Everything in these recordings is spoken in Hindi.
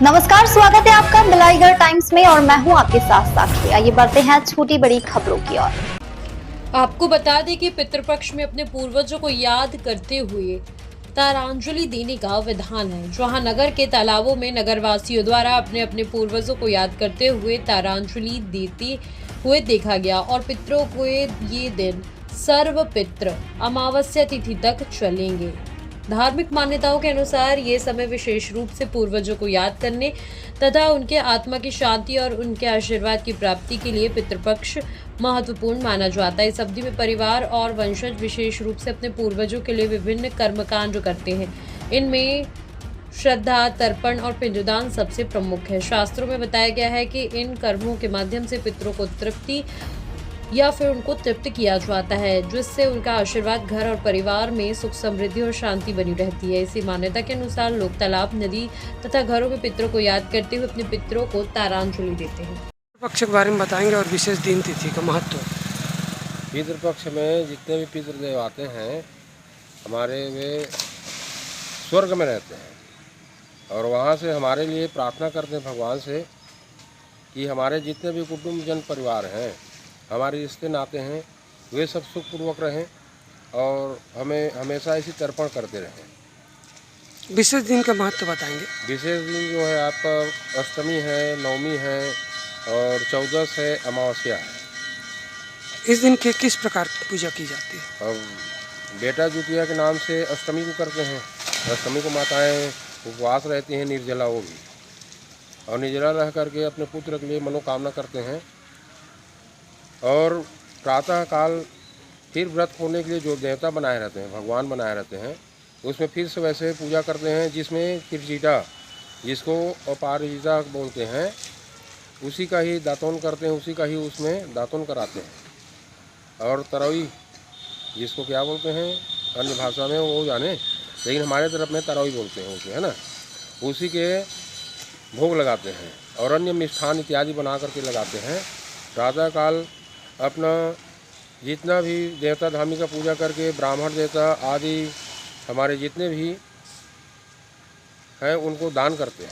नमस्कार, स्वागत है आपका बिलाईगढ़ टाइम्स में और मैं हूं आपके साथ साक्षी। आइए बढ़ते हैं छोटी बड़ी खबरों की ओर। आपको बता दें कि पितृपक्ष में अपने पूर्वजों को याद करते हुए तारांजलि देने का विधान है, जहां नगर के तालाबों में नगरवासियों द्वारा अपने अपने पूर्वजों को याद करते हुए तारांजलि देते हुए देखा गया और पितरों को ये दिन सर्व पितृ अमावस्या तिथि तक चलेंगे। धार्मिक मान्यताओं के अनुसार ये समय विशेष रूप से पूर्वजों को याद करने तथा उनके आत्मा की शांति और उनके आशीर्वाद की प्राप्ति के लिए पितृपक्ष महत्वपूर्ण माना जाता है। इस अवधि में परिवार और वंशज विशेष रूप से अपने पूर्वजों के लिए विभिन्न कर्मकांड करते हैं। इनमें श्रद्धा, तर्पण और पिंडदान सबसे प्रमुख है। शास्त्रों में बताया गया है कि इन कर्मों के माध्यम से पितरों को तृप्ति या फिर उनको तृप्त किया जाता है, जिससे उनका आशीर्वाद घर और परिवार में सुख, समृद्धि और शांति बनी रहती है। इसी मान्यता के अनुसार लोग तालाब, नदी तथा घरों में पितरों को याद करते हुए अपने पितरों को तारांजलि देते हैं। पितृपक्ष के बारे में बताएंगे और विशेष दिन तिथि का महत्व। पितृपक्ष में जितने भी पितृदेव आते हैं हमारे, वे स्वर्ग में रहते हैं और वहाँ से हमारे लिए प्रार्थना करते हैं भगवान से कि हमारे जितने भी कुटुंब जन परिवार हैं, हमारे रिश्ते नाते हैं, वे सब सुखपूर्वक रहें और हमें हमेशा इसी तर्पण करते रहें। विशेष दिन का महत्व बताएंगे। विशेष दिन जो है आपका अष्टमी है, नवमी है और 14 है, अमावस्या है। इस दिन के किस प्रकार पूजा की जाती है? अब बेटा जुतिया के नाम से अष्टमी को करते हैं। अष्टमी को माताएं उपवास रहती हैं, निर्जला वो भी, और निर्जला रह करके अपने पुत्र के लिए मनोकामना करते हैं। और प्रातः काल फिर व्रत खोलने के लिए जो देवता बनाए रहते हैं, भगवान बनाए रहते हैं, उसमें फिर से वैसे पूजा करते हैं, जिसमें किरचिटा, जिसको अपारिजिता बोलते हैं, उसी का ही दातून करते हैं, उसी का ही उसमें दातून कराते हैं। और तरौई, जिसको क्या बोलते हैं अन्य भाषा में वो जाने, लेकिन हमारे तरफ में तरौई बोलते हैं उसे, है ना, उसी के भोग लगाते हैं और अन्य मिष्ठान इत्यादि बना करके लगाते हैं। प्रातः काल अपना जितना भी देवता धामी का पूजा करके ब्राह्मण देवता आदि हमारे जितने भी हैं उनको दान करते हैं।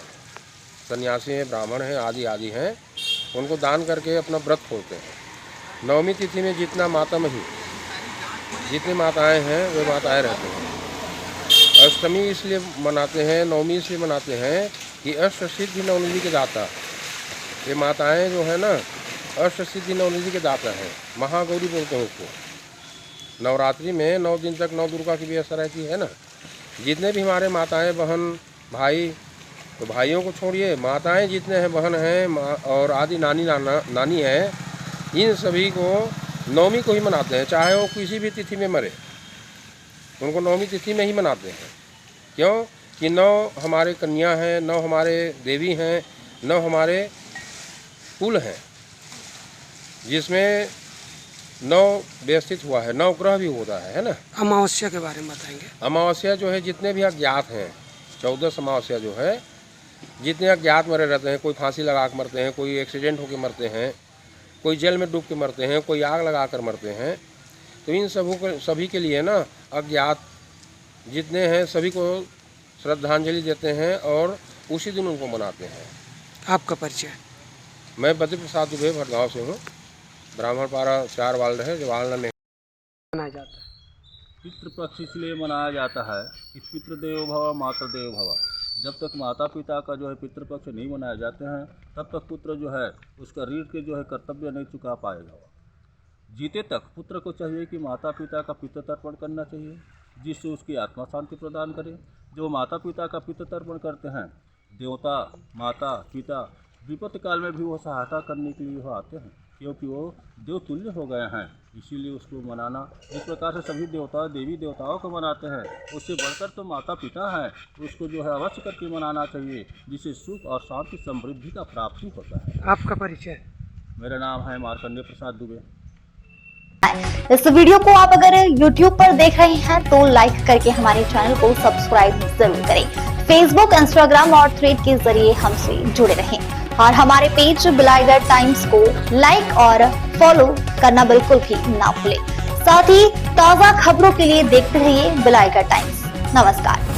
सन्यासी हैं, ब्राह्मण हैं, आदि हैं, उनको दान करके अपना व्रत खोलते हैं। नवमी तिथि में जितना मातामही, जितनी माताएं हैं वे माताएं रहते हैं। अष्टमी इसलिए मनाते हैं, नवमी इसलिए मनाते हैं कि अष्ट सिद्धि नवनिधि के दाता, ये माताएं जो है ना अष्ट सिद्धि नवनिधि के दाता हैं। महागौरी बोलते हैं उसको। नवरात्रि में 9 दिन तक 9 दुर्गा की व्यवस्था रहती है ना। जितने भी हमारे माताएं, बहन, भाई, तो भाइयों को छोड़िए, माताएं जितने हैं, बहन हैं और आदि नानी हैं, इन सभी को नवमी को ही मनाते हैं, चाहे वो किसी भी तिथि में मरे, उनको नवमी तिथि में ही मनाते हैं। क्यों कि 9 हमारे कन्या हैं, 9 हमारे देवी हैं, 9 हमारे कुल हैं, जिसमें 9 व्यवस्थित हुआ है, 9 ग्रह भी होता है ना। अमावस्या के बारे में बताएंगे। अमावस्या जो है जितने भी अज्ञात हैं, 14 अमावस्या जो है, जितने अज्ञात मरे रहते हैं, कोई फांसी लगा कर मरते हैं, कोई एक्सीडेंट होकर मरते हैं, कोई जल में डूब के मरते हैं, कोई आग लगा कर मरते हैं, तो इन सभी के लिए ना अज्ञात जितने हैं सभी को श्रद्धांजलि देते हैं और उसी दिन उनको मनाते हैं। आपका परिचय? मैं बद्री प्रसाद दुबे भटगांव से हूँ। ब्राह्मण पारा 4 वार्ड है, जवाहरलाल नेहरू मनाया जाता है। पितृपक्ष इसलिए मनाया जाता है कि पितृदेव भव मातृदेव भव। जब तक माता पिता का जो है पितृपक्ष नहीं मनाए जाते हैं, तब तक पुत्र जो है उसका ऋण के जो है कर्तव्य नहीं चुका पाएगा। जीते तक पुत्र को चाहिए कि माता पिता का पितृ तर्पण करना चाहिए, जिससे उसकी आत्मा शांति प्रदान करे। जो माता पिता का पितृ तर्पण करते हैं, देवता, माता, पिता विपत्ति काल में भी वो सहायता करने के लिए वो आते हैं, क्योंकि वो देवतुल्य हो गए हैं। इसीलिए उसको मनाना, जिस प्रकार से सभी देवता देवी देवताओं को मनाते हैं, उससे बढ़कर तो माता पिता है, उसको जो है अवश्य करके मनाना चाहिए, जिससे सुख और शांति समृद्धि का प्राप्ति होता है। आपका परिचय? मेरा नाम है मार्कंडेय प्रसाद दुबे। इस वीडियो को आप अगर YouTube पर देख रहे हैं तो लाइक करके हमारे चैनल को सब्सक्राइब जरूर करें। फेसबुक, इंस्टाग्राम और थ्रेड के जरिए हमसे जुड़े रहें और हमारे पेज बिलाईगढ़ टाइम्स को लाइक और फॉलो करना बिल्कुल भी ना भूलें। साथ ही ताजा खबरों के लिए देखते रहिए बिलाईगढ़ टाइम्स। नमस्कार।